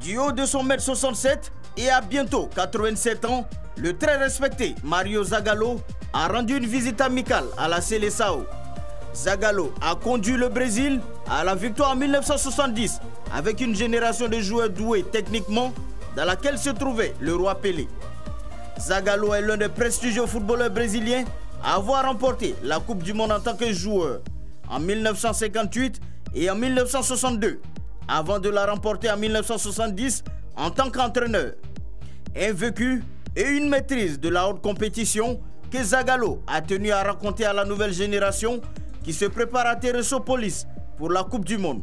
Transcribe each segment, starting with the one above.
Du haut de son 1,67 m et à bientôt 87 ans, le très respecté Mario Zagallo a rendu une visite amicale à la Seleção. Zagallo a conduit le Brésil à la victoire en 1970 avec une génération de joueurs doués techniquement dans laquelle se trouvait le roi Pelé. Zagallo est l'un des prestigieux footballeurs brésiliens à avoir remporté la Coupe du Monde en tant que joueur en 1958 et en 1962, avant de la remporter en 1970 en tant qu'entraîneur. Un vécu et une maîtrise de la haute compétition que Zagallo a tenu à raconter à la nouvelle génération qui se prépare à Teresópolis pour la Coupe du Monde.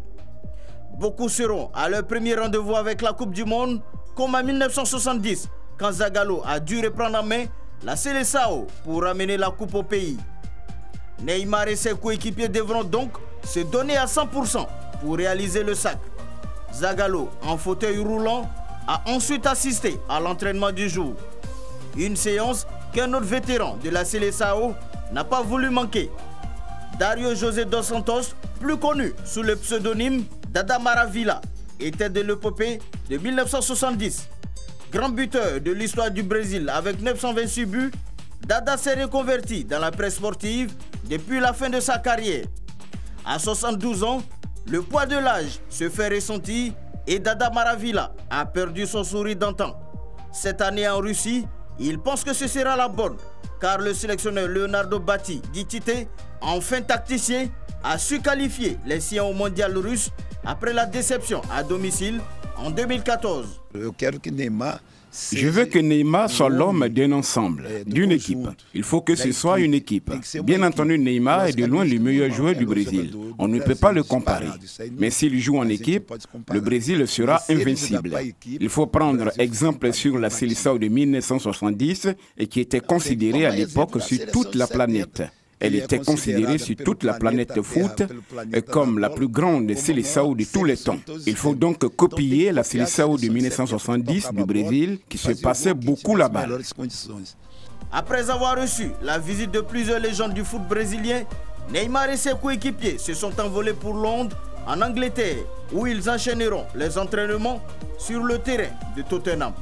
Beaucoup seront à leur premier rendez-vous avec la Coupe du Monde, comme en 1970, quand Zagallo a dû reprendre en main la Seleção pour ramener la coupe au pays. Neymar et ses coéquipiers devront donc se donner à 100% pour réaliser le sacre. Zagallo, en fauteuil roulant, a ensuite assisté à l'entraînement du jour. Une séance qu'un autre vétéran de la Seleção n'a pas voulu manquer. Dario José dos Santos, plus connu sous le pseudonyme Dada Maravilla, était de l'épopée de 1970. Grand buteur de l'histoire du Brésil avec 926 buts, Dada s'est reconverti dans la presse sportive depuis la fin de sa carrière. À 72 ans, le poids de l'âge se fait ressentir et Dada Maravilla a perdu son sourire d'antan. Cette année en Russie, il pense que ce sera la bonne, car le sélectionneur Leonardo Batti, dit Tite, enfin tacticien, a su qualifier les siens au mondial russe après la déception à domicile en 2014. Je veux que Neymar soit l'homme d'un ensemble, d'une équipe. Il faut que ce soit une équipe. Bien entendu, Neymar est de loin le meilleur joueur du Brésil. On ne peut pas le comparer. Mais s'il joue en équipe, le Brésil sera invincible. Il faut prendre exemple sur la Seleção de 1970 et qui était considérée à l'époque sur toute la planète. Elle était considérée sur toute la planète foot comme la plus grande Seleção de tous les temps. Il faut donc copier la Seleção de 1970 du Brésil qui se passait beaucoup là-bas. Après avoir reçu la visite de plusieurs légendes du foot brésilien, Neymar et ses coéquipiers se sont envolés pour Londres, en Angleterre, où ils enchaîneront les entraînements sur le terrain de Tottenham.